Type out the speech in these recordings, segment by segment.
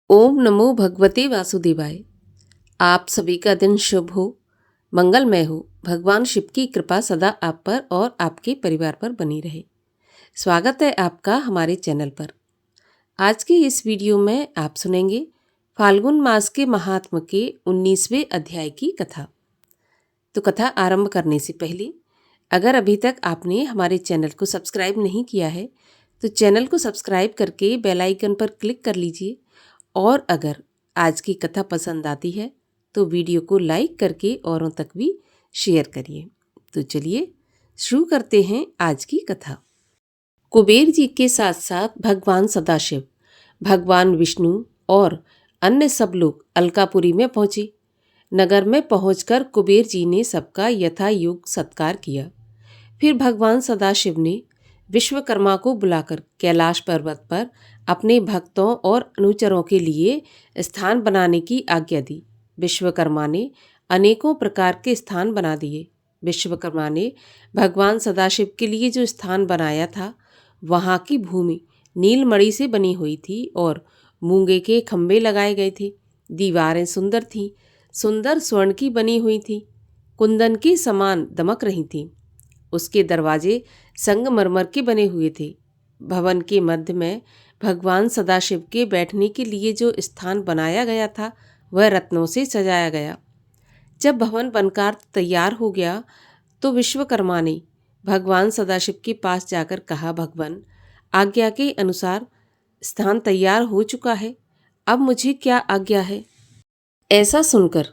ओम नमो भगवते वासुदेवाय। आप सभी का दिन शुभ हो, मंगलमय हो। भगवान शिव की कृपा सदा आप पर और आपके परिवार पर बनी रहे। स्वागत है आपका हमारे चैनल पर। आज की इस वीडियो में आप सुनेंगे फाल्गुन मास के महात्म के 19वें अध्याय की कथा। तो कथा आरंभ करने से पहले अगर अभी तक आपने हमारे चैनल को सब्सक्राइब नहीं किया है तो चैनल को सब्सक्राइब करके बेल आइकन पर क्लिक कर लीजिए, और अगर आज की कथा पसंद आती है तो वीडियो को लाइक करके औरों तक भी शेयर करिए। तो चलिए शुरू करते हैं आज की कथा। कुबेर जी के साथ साथ भगवान सदाशिव, भगवान विष्णु और अन्य सब लोग अलकापुरी में पहुंचे। नगर में पहुंचकर कुबेर जी ने सबका यथायोग्य सत्कार किया। फिर भगवान सदाशिव ने विश्वकर्मा को बुलाकर कैलाश पर्वत पर अपने भक्तों और अनुचरों के लिए स्थान बनाने की आज्ञा दी। विश्वकर्मा ने अनेकों प्रकार के स्थान बना दिए। विश्वकर्मा ने भगवान सदाशिव के लिए जो स्थान बनाया था वहाँ की भूमि नीलमणि से बनी हुई थी और मूंगे के खंभे लगाए गए थे। दीवारें सुंदर थीं, सुंदर स्वर्ण की बनी हुई थी, कुंदन के समान दमक रही थीं। उसके दरवाजे संगमरमर के बने हुए थे। भवन के मध्य में भगवान सदाशिव के बैठने के लिए जो स्थान बनाया गया था वह रत्नों से सजाया गया। जब भवन बनकर तैयार हो गया तो विश्वकर्मा ने भगवान सदाशिव के पास जाकर कहा, भगवान, आज्ञा के अनुसार स्थान तैयार हो चुका है, अब मुझे क्या आज्ञा है? ऐसा सुनकर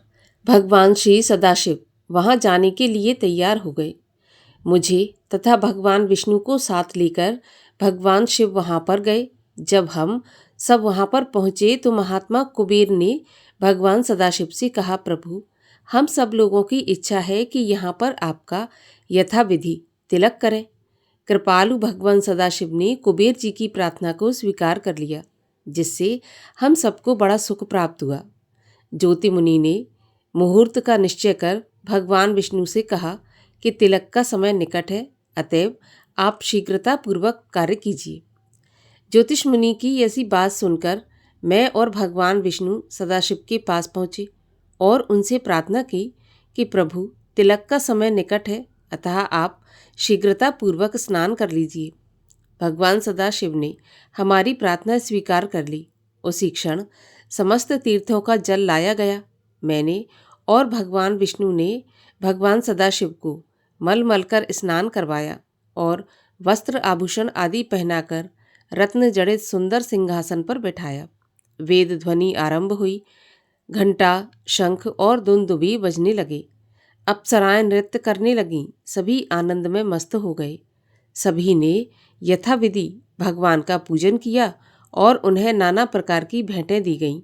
भगवान श्री सदाशिव वहां जाने के लिए तैयार हो गए। मुझे तथा भगवान विष्णु को साथ लेकर भगवान शिव वहां पर गए। जब हम सब वहां पर पहुंचे तो महात्मा कुबेर ने भगवान सदाशिव से कहा, प्रभु, हम सब लोगों की इच्छा है कि यहाँ पर आपका यथाविधि तिलक करें। कृपालु भगवान सदाशिव ने कुबेर जी की प्रार्थना को स्वीकार कर लिया, जिससे हम सबको बड़ा सुख प्राप्त हुआ। ज्योति मुनि ने मुहूर्त का निश्चय कर भगवान विष्णु से कहा कि तिलक का समय निकट है, अतएव आप शीघ्रता पूर्वक कार्य कीजिए। ज्योतिष मुनि की ऐसी बात सुनकर मैं और भगवान विष्णु सदाशिव के पास पहुँचे और उनसे प्रार्थना की कि प्रभु, तिलक का समय निकट है, अतः आप शीघ्रता पूर्वक स्नान कर लीजिए। भगवान सदाशिव ने हमारी प्रार्थना स्वीकार कर ली। उसी क्षण समस्त तीर्थों का जल लाया गया। मैंने और भगवान विष्णु ने भगवान सदाशिव को मल मल कर स्नान करवाया और वस्त्र आभूषण आदि पहनाकर रत्न जड़ित सुंदर सिंहासन पर बैठाया। वेद ध्वनि आरंभ हुई, घंटा, शंख और दुंदुभी बजने लगे। अप्सराएं नृत्य करने लगीं। सभी आनंद में मस्त हो गए। सभी ने यथाविधि भगवान का पूजन किया और उन्हें नाना प्रकार की भेंटें दी गईं,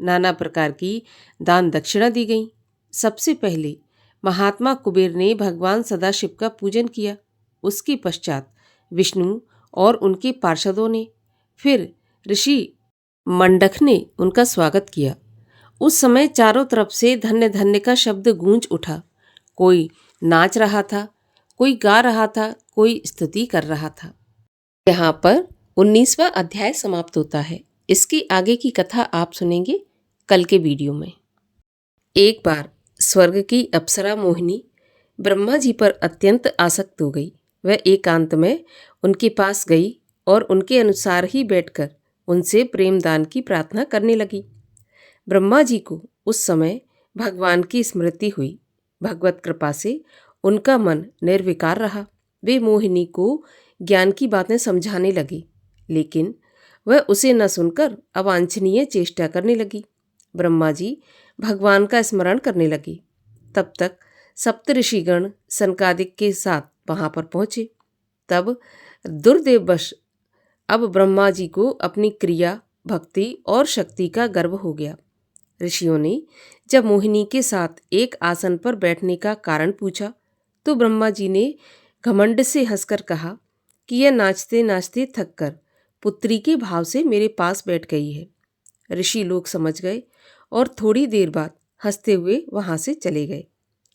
नाना प्रकार की दान दक्षिणा दी गईं। सबसे पहले महात्मा कुबेर ने भगवान सदाशिव का पूजन किया। उसके पश्चात विष्णु और उनके पार्षदों ने, फिर ऋषि मंडक ने उनका स्वागत किया। उस समय चारों तरफ से धन्य धन्य का शब्द गूंज उठा। कोई नाच रहा था, कोई गा रहा था, कोई स्तुति कर रहा था। यहाँ पर 19वां अध्याय समाप्त होता है। इसकी आगे की कथा आप सुनेंगे कल के वीडियो में। एक बार स्वर्ग की अप्सरा मोहिनी ब्रह्मा जी पर अत्यंत आसक्त हो गई। वह एकांत में उनके पास गई और उनके अनुसार ही बैठकर उनसे प्रेमदान की प्रार्थना करने लगी। ब्रह्मा जी को उस समय भगवान की स्मृति हुई। भगवत कृपा से उनका मन निर्विकार रहा। वे मोहिनी को ज्ञान की बातें समझाने लगी, लेकिन वह उसे न सुनकर अवांछनीय चेष्टा करने लगी। ब्रह्मा जी भगवान का स्मरण करने लगी। तब तक सप्तऋषिगण सनकादिक के साथ वहां पर पहुंचे। तब दुर्दैववश अब ब्रह्मा जी को अपनी क्रिया, भक्ति और शक्ति का गर्व हो गया। ऋषियों ने जब मोहिनी के साथ एक आसन पर बैठने का कारण पूछा तो ब्रह्मा जी ने घमंड से हंसकर कहा कि यह नाचते नाचते थककर पुत्री के भाव से मेरे पास बैठ गई है। ऋषि लोग समझ गए और थोड़ी देर बाद हंसते हुए वहां से चले गए।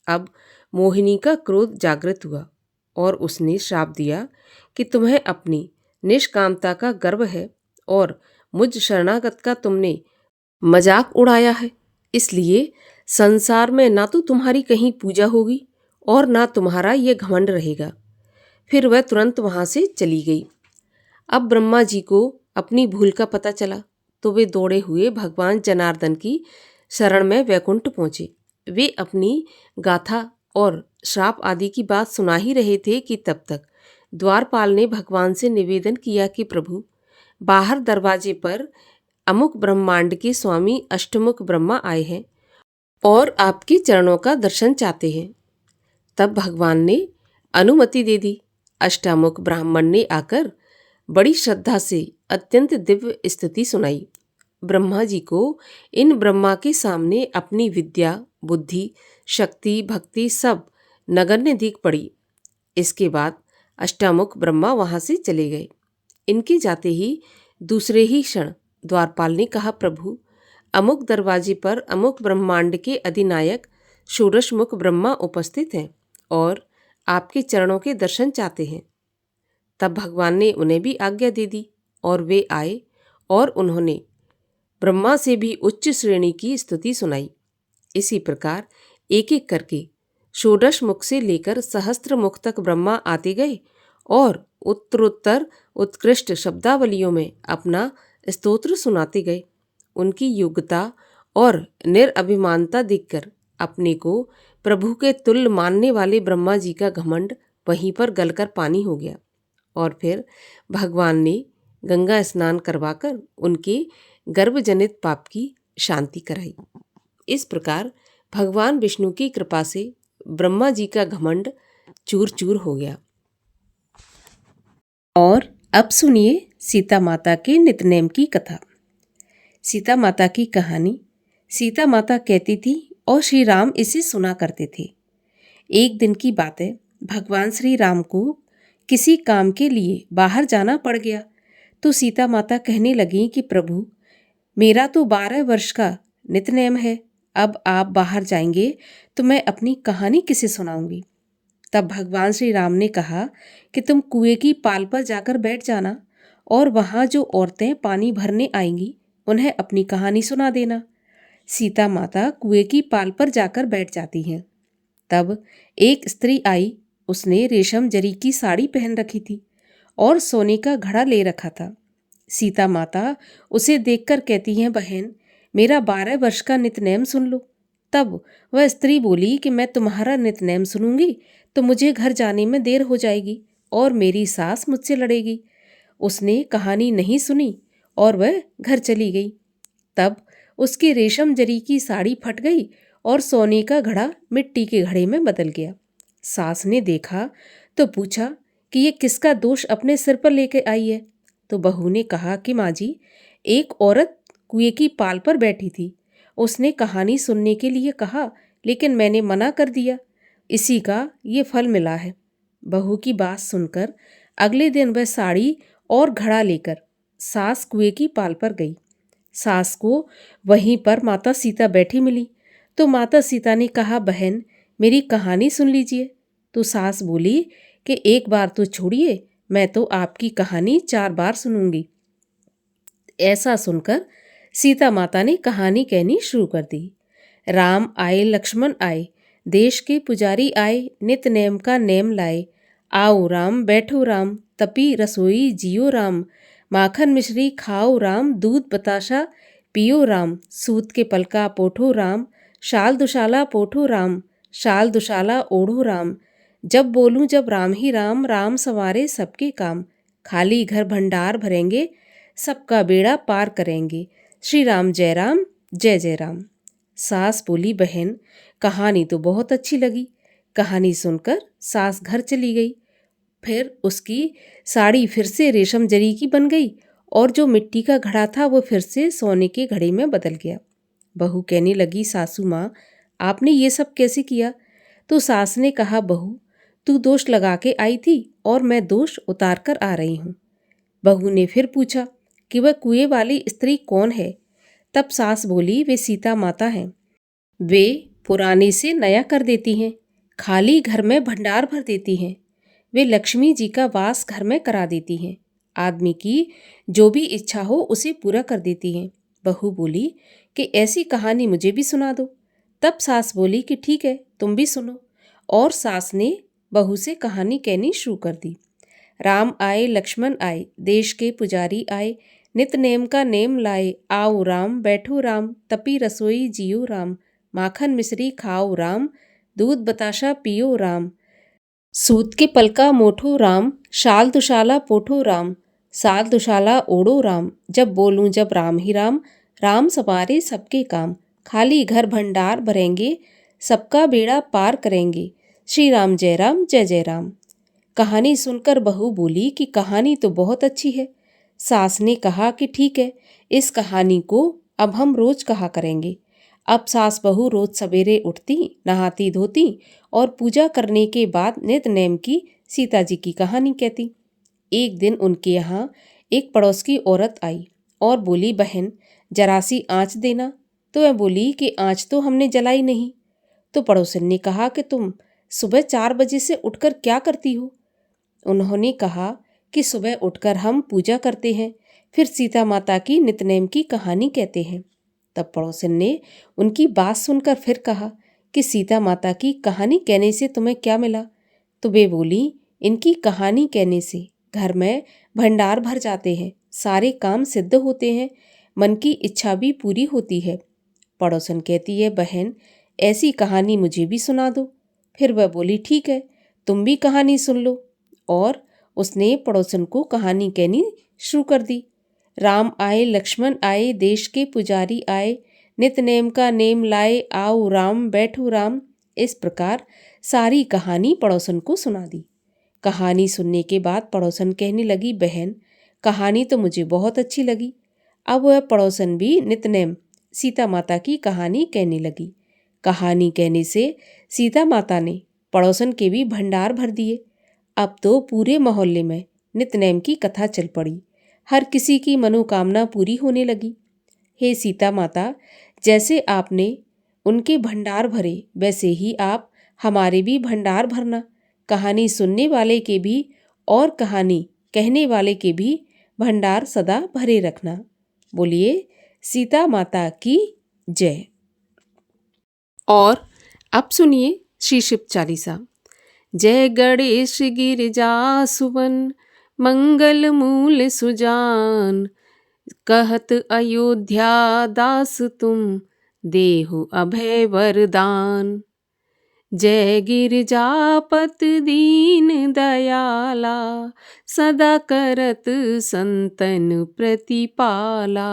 अब मोहिनी का क्रोध जागृत हुआ और उसने श्राप दिया कि तुम्हें अपनी निष्कामता का गर्व है और मुझ शरणागत का तुमने मजाक उड़ाया है, इसलिए संसार में ना तो तुम्हारी कहीं पूजा होगी और ना तुम्हारा ये घमंड रहेगा। फिर वह तुरंत वहां से चली गई। अब ब्रह्मा जी को अपनी भूल का पता चला तो वे दौड़े हुए भगवान जनार्दन की शरण में वैकुंठ पहुंचे। वे अपनी गाथा और श्राप आदि की बात सुना ही रहे थे कि तब तक द्वारपाल ने भगवान से निवेदन किया कि प्रभु, बाहर दरवाजे पर अमुक ब्रह्मांड के स्वामी अष्टमुख ब्रह्मा आए हैं और आपके चरणों का दर्शन चाहते हैं। तब भगवान ने अनुमति दे दी। अष्टामुख ब्राह्मण ने आकर बड़ी श्रद्धा से अत्यंत दिव्य स्तुति सुनाई। ब्रह्मा जी को इन ब्रह्मा के सामने अपनी विद्या, बुद्धि, शक्ति, भक्ति सब नगण्य दिख पड़ी। इसके बाद अष्टामुख ब्रह्मा वहां से चले गए। इनके जाते ही दूसरे ही क्षण द्वारपाल ने कहा, प्रभु, अमुक दरवाजे पर अमुक ब्रह्मांड के अधिनायक षोडश मुख ब्रह्मा उपस्थित हैं और आपके चरणों के दर्शन चाहते हैं। तब भगवान ने उन्हें भी आज्ञा दे दी और वे आए और उन्होंने ब्रह्मा से भी उच्च श्रेणी की स्तुति सुनाई। इसी प्रकार एक एक करके षोडश मुख से लेकर सहस्त्र मुख तक ब्रह्मा आते गए और उत्तरोत्तर उत्कृष्ट शब्दावलियों में अपना स्तोत्र सुनाते गए। उनकी योग्यता और निरअभिमानता देखकर अपने को प्रभु के तुल्य मानने वाले ब्रह्मा जी का घमंड वहीं पर गलकर पानी हो गया और फिर भगवान ने गंगा स्नान करवाकर उनके गर्भजनित पाप की शांति कराई। इस प्रकार भगवान विष्णु की कृपा से ब्रह्मा जी का घमंड चूर चूर हो गया। और अब सुनिए सीता माता के नितनेम की कथा। सीता माता की कहानी। सीता माता कहती थी और श्री राम इसे सुना करते थे। एक दिन की बात है, भगवान श्री राम को किसी काम के लिए बाहर जाना पड़ गया तो सीता माता कहने लगी कि प्रभु, मेरा तो 12 वर्ष का नितनेम है, अब आप बाहर जाएंगे तो मैं अपनी कहानी किसे सुनाऊंगी। तब भगवान श्री राम ने कहा कि तुम कुएं की पाल पर जाकर बैठ जाना और वहाँ जो औरतें पानी भरने आएंगी उन्हें अपनी कहानी सुना देना। सीता माता कुएं की पाल पर जाकर बैठ जाती हैं। तब एक स्त्री आई। उसने रेशम जरी की साड़ी पहन रखी थी और सोने का घड़ा ले रखा था। सीता माता उसे देखकर कहती हैं, बहन, मेरा 12 वर्ष का नितनेम सुन लो। तब वह स्त्री बोली कि मैं तुम्हारा नितनेम सुनूंगी तो मुझे घर जाने में देर हो जाएगी और मेरी सास मुझसे लड़ेगी। उसने कहानी नहीं सुनी और वह घर चली गई। तब उसकी रेशम जरी की साड़ी फट गई और सोने का घड़ा मिट्टी के घड़े में बदल गया। सास ने देखा तो पूछा कि ये किसका दोष अपने सिर पर लेके आई है। तो बहू ने कहा कि माँ जी, एक औरत कुएं की पाल पर बैठी थी। उसने कहानी सुनने के लिए कहा लेकिन मैंने मना कर दिया, इसी का ये फल मिला है। बहू की बात सुनकर अगले दिन वह साड़ी और घड़ा लेकर सास कुएं की पाल पर गई। सास को वहीं पर माता सीता बैठी मिली तो माता सीता ने कहा, बहन, मेरी कहानी सुन लीजिए। तो सास बोली कि एक बार तो छोड़िए, मैं तो आपकी कहानी 4 बार सुनूंगी। ऐसा सुनकर सीता माता ने कहानी कहनी शुरू कर दी। राम आए, लक्ष्मण आए, देश के पुजारी आए, नित नेम का नेम लाए। आओ राम, बैठो राम, तपी रसोई जियो राम। माखन मिश्री खाओ राम, दूध बताशा पियो राम। सूत के पलका पोठो राम, शाल दुशाला पोठो राम। शाल दुशाला ओढ़ो राम। जब बोलूं जब राम ही राम, राम संवारे सबके काम। खाली घर भंडार भरेंगे, सबका बेड़ा पार करेंगे। श्री राम जय राम, जय जय राम। सास बोली, बहन, कहानी तो बहुत अच्छी लगी। कहानी सुनकर सास घर चली गई। फिर उसकी साड़ी फिर से रेशम जरी की बन गई और जो मिट्टी का घड़ा था वो फिर से सोने के घड़े में बदल गया। बहू कहने लगी, सासू माँ, आपने ये सब कैसे किया? तो सास ने कहा, बहू, तू दोष लगा के आई थी और मैं दोष उतार कर आ रही हूँ। बहू ने फिर पूछा कि वह कुएं वाली स्त्री कौन है? तब सास बोली, वे सीता माता हैं। वे पुराने से नया कर देती हैं, खाली घर में भंडार भर देती हैं। वे लक्ष्मी जी का वास घर में करा देती हैं। आदमी की जो भी इच्छा हो उसे पूरा कर देती हैं। बहू बोली कि ऐसी कहानी मुझे भी सुना दो। तब सास बोली कि ठीक है, तुम भी सुनो। और सास ने बहू से कहानी कहनी शुरू कर दी। राम आए लक्ष्मण आए, देश के पुजारी आए, नित नेम का नेम लाए, आओ राम बैठो राम, तपी रसोई जियो राम, माखन मिश्री खाओ राम, दूध बताशा पियो राम, सूत के पलका मोठो राम, शाल दुशाला पोठो राम, साल दुशाला ओढ़ो राम, जब बोलूं जब राम ही राम, राम सवारे सबके काम, खाली घर भंडार भरेंगे, सबका बेड़ा पार करेंगे, श्री राम जय जय राम। कहानी सुनकर बहू बोली कि कहानी तो बहुत अच्छी है। सास ने कहा कि ठीक है, इस कहानी को अब हम रोज कहा करेंगे। अब सास बहू रोज सवेरे उठती, नहाती धोती और पूजा करने के बाद नित नेम की सीता जी की कहानी कहती। एक दिन उनके यहाँ एक पड़ोस की औरत आई और बोली, बहन जरा सी आँच देना। तो वह बोली कि आँच तो हमने जलाई नहीं। तो पड़ोसन ने कहा कि तुम सुबह 4 बजे से उठकर क्या करती हो? उन्होंने कहा कि सुबह उठकर हम पूजा करते हैं, फिर सीता माता की नितनेम की कहानी कहते हैं। तब पड़ोसन ने उनकी बात सुनकर फिर कहा कि सीता माता की कहानी कहने से तुम्हें क्या मिला? तो वे बोली, इनकी कहानी कहने से घर में भंडार भर जाते हैं, सारे काम सिद्ध होते हैं, मन की इच्छा भी पूरी होती है। पड़ोसन कहती है, बहन ऐसी कहानी मुझे भी सुना दो। फिर वह बोली, ठीक है, तुम भी कहानी सुन लो। और उसने पड़ोसन को कहानी कहनी शुरू कर दी। राम आए लक्ष्मण आए, देश के पुजारी आए, नित नेम का नेम लाए, आओ राम बैठो राम। इस प्रकार सारी कहानी पड़ोसन को सुना दी। कहानी सुनने के बाद पड़ोसन कहने लगी, बहन कहानी तो मुझे बहुत अच्छी लगी। अब वह पड़ोसन भी नितनेम सीता माता की कहानी कहने लगी। कहानी कहने से सीता माता ने पड़ोसन के भी भंडार भर दिए। अब तो पूरे मोहल्ले में नितनेम की कथा चल पड़ी। हर किसी की मनोकामना पूरी होने लगी। हे सीता माता, जैसे आपने उनके भंडार भरे, वैसे ही आप हमारे भी भंडार भरना। कहानी सुनने वाले के भी और कहानी कहने वाले के भी भंडार सदा भरे रखना। बोलिए सीता माता की जय। और अब सुनिए श्री शिव चालीसा। जय गणेश गिरिजा सुवन, मंगल मूल सुजान, कहत अयोध्या दास तुम, देहु अभय वरदान। जय गिरिजापत दीन दयाला, सदा करत संतन प्रतिपाला,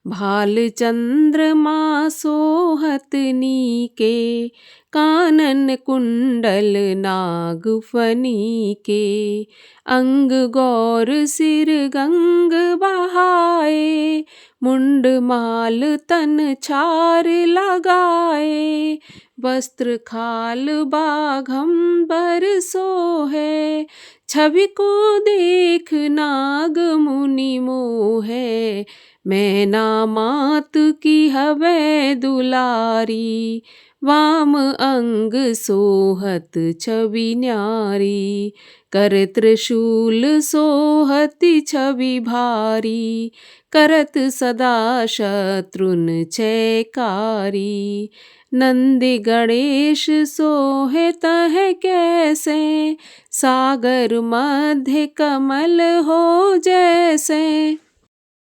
भाल चंद्रमा सोहत नीके, कानन कुंडल नाग फनी के, अंग गौर सिर गंग बहाए, मुंड माल तन छार लगाए, वस्त्र खाल बाघंबर सोहे, छवि को देख नाग मुनि मोहे, मैना मात की हवे दुलारी, वाम अंग सोहत छवि न्यारी, कर त्रिशूल सोहति छवि भारी, करत सदा शत्रुन छयकारी, नंदी गणेश सोहे तह कैसे, सागर मध्य कमल हो जैसे,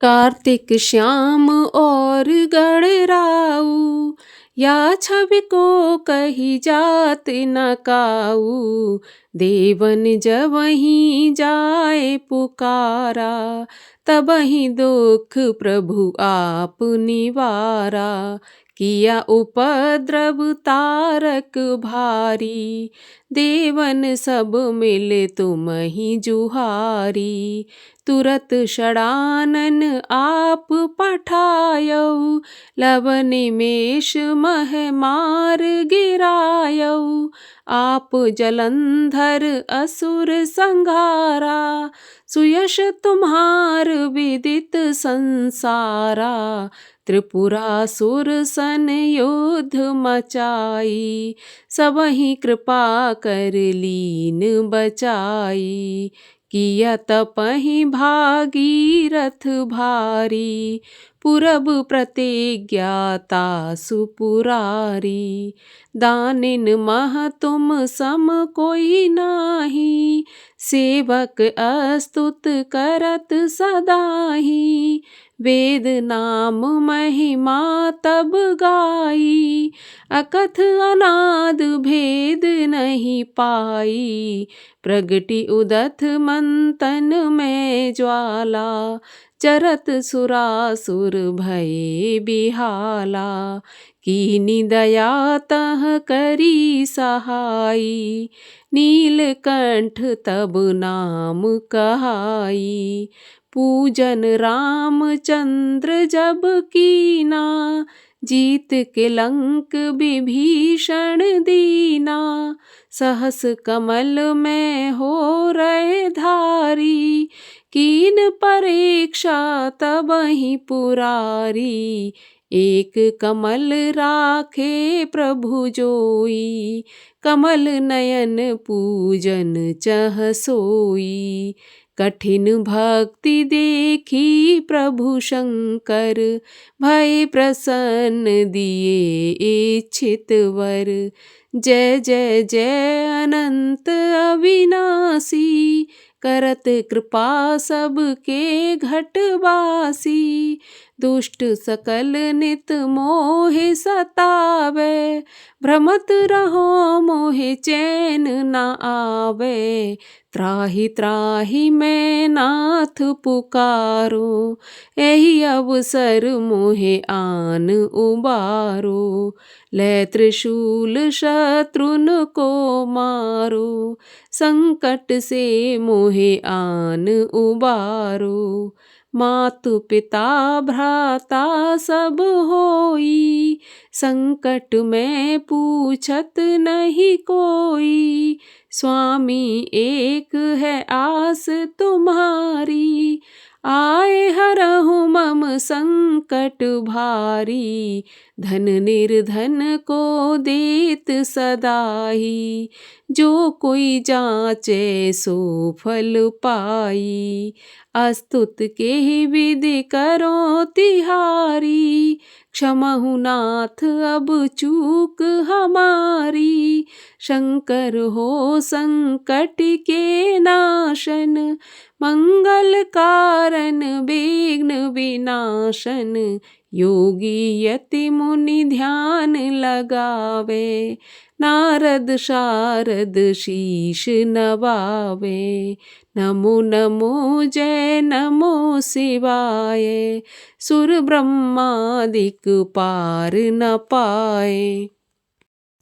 कार्तिक श्याम और गणराऊ, या छवि को कही जात न काऊ, देवन जबहि जाए पुकारा, तबहि दुख प्रभु आप निवारा, किया उपद्रव तारक भारी, देवन सब मिल तुमहि जुहारी, तुरत षडानन आप पठायऊ, लव निमेष मह मार गिरायऊ, आप जलंधर असुर संघारा, सुयश तुम्हार विदित संसारा, त्रिपुरासुर सन युद्ध मचाई, सबहि कृपा कर लीन बचाई, किया तपहि भागीरथ भारी, पुरब प्रतिज्ञाता सुपुरारी। दानिन मह तुम सम कोई नाही, सेवक अस्तुत करत सदाही। वेद नाम महिमा तब गाई, अकथ अनाद भेद नहीं पाई। प्रगति उदथ मंतन में ज्वाला, चरत सुरासुर भये बिहाला। कीनी दया तह करी सहाई, नीलकंठ तब नाम कहाई। पूजन रामचंद्र जब कीना, जीत के लंक विभीषण दीना। सहस कमल में हो रहे धारी, कीन परीक्षा तबहि पुरारी। एक कमल राखे प्रभु जोई, कमल नयन पूजन चह सोई। कठिन भक्ति देखी प्रभु शंकर, भय प्रसन्न दिए इच्छित वर। जय जय जय अनंत अविनाशी, करत कृपा सबके घटवासी। दुष्ट सकल नित मोहे सतावे, भ्रमत रहो मोहे चैन न आवे। त्राहि त्राहि मैं नाथ पुकारो, एहि अवसर मोहे आन उबारो। लै त्रिशूल शत्रुन को मारो, संकट से मोहे आन उबारो। मातु पिता भ्राता सब होई, संकट में पूछत नहीं कोई। स्वामी एक है आस तुम्हारी, आए हरहु मम संकट भारी। धन निर्धन को देत सदाई, जो कोई जाचे सो फल पाई। अस्तुत के विधि करो तिहारी, क्षमहु नाथ अब चूक हमारी। शंकर हो संकट के नाशन, मंगल कारण विघ्न विनाशन। योगी यति मुनि ध्यान लगावे, नारद शारद शीश नवावे। नमो नमो जय नमो शिवाय, सुर ब्रह्मादिक पार न पाए।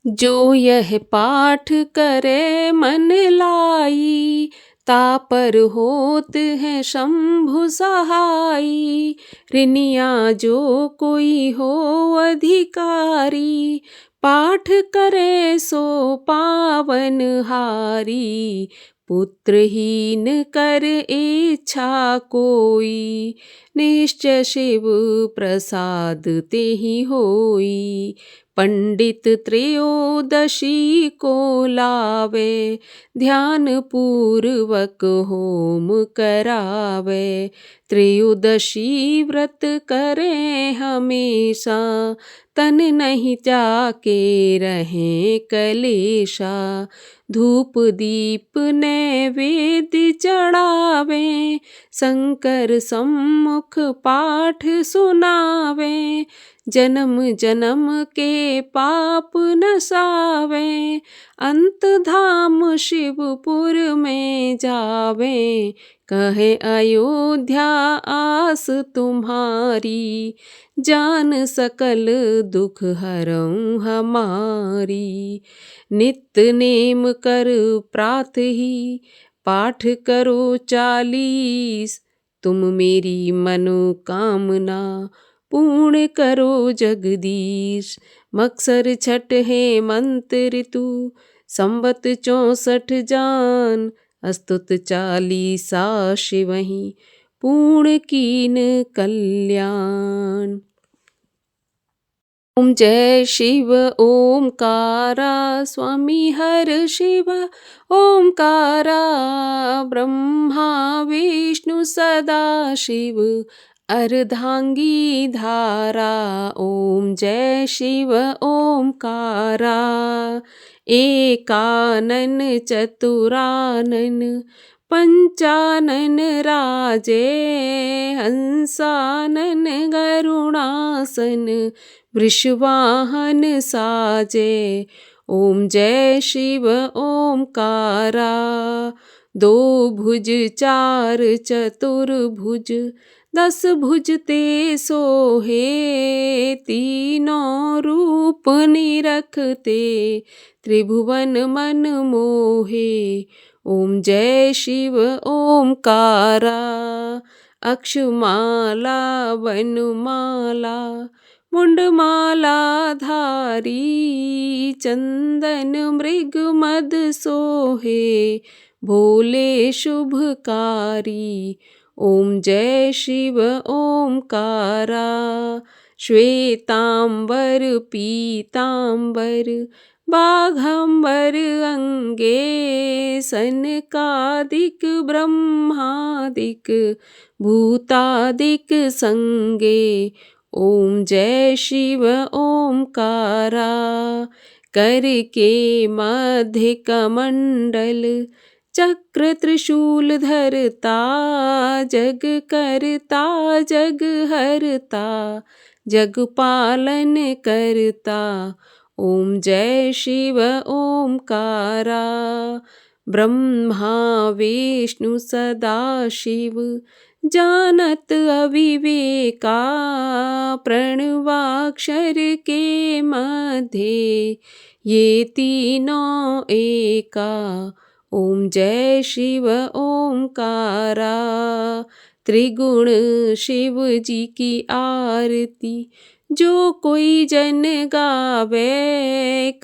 जो यह पाठ करे मन लाई, तापर होत है शंभु सहाई। ऋनिया जो कोई हो अधिकारी, पाठ करे सो पावन हारी। पुत्रहीन कर इच्छा कोई, निश्चय शिव प्रसाद तेहि होई। पंडित त्रयोदशी को लावे, ध्यान पूर्वक होम करावे। त्रयोदशी व्रत करें हमेशा, तन नहीं जाके रहें कलेशा। धूप दीप नैवेद्य चढ़ावे, शंकर सम्मुख पाठ सुनावे। जन्म जन्म के पाप नसावे, अंत धाम शिवपुर में जावे। कहे अयोध्या आस तुम्हारी, जान सकल दुख हरऊँ हमारी। नित्य नेम कर प्रात ही, पाठ करो 40। तुम मेरी मनोकामना पूर्ण करो जगदीश। मक्सर छठ है मंत्र ऋतु, संवत 64 जान। अस्तुत 40 शिवहि, पूर्ण कीन कल्याण। ओम जय शिव ओमकारा, स्वामी हर शिव ओमकारा। ब्रह्मा विष्णु सदा शिव, अर्धांगी धारा ओम जय शिव ओमकारा। एकानन चतुरानन पंचानन राजे। हंसानन गरुणासन वृषवाहन साजे। ओम जय शिव ओमकारा। दो भुज चार चतुर्भुज 10 भुज ते सोहे। तीनों रूप निरखते त्रिभुवन मन मोहे। ओम जय शिव ओमकारा। अक्षमाला वनमाला मुंडमाला धारी। चंदन मृग मद सोहे भोले शुभकारी। ओम जय शिव ओमकारा। श्वेतांबर पीतांबर बाघंबर अंगे। सनकादिक ब्रह्मादिक भूतादिक संगे। ओम जय शिव ओमकारा। करके मध्य कमंडल चक्र त्रिशूल धरता। जग करता जग हरता जग पालन करता। ओम जय शिव ओमकारा। ब्रह्मा विष्णु सदा शिव जानत अविवेका। प्रणवाक्षर के मध्य ये तीनों एका। ओम जय शिव ओमकारा। त्रिगुण शिव जी की आरती जो कोई जन गावे।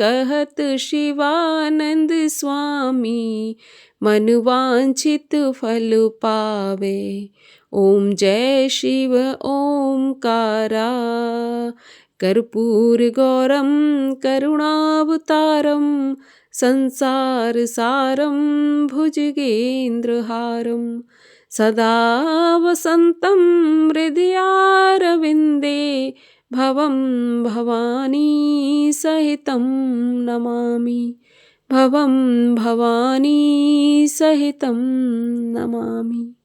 कहत शिवानंद स्वामी मन वांछित फल पावे। ओम जय शिव ओमकारा। कर्पूर गौरम करुणावतारम संसार सारम भुजगेन्द्रहारम। सदा वसन्तं हृदयारविन्दे भवं भवानी सहितं नमामि। भवं भवानी सहितं नमामि।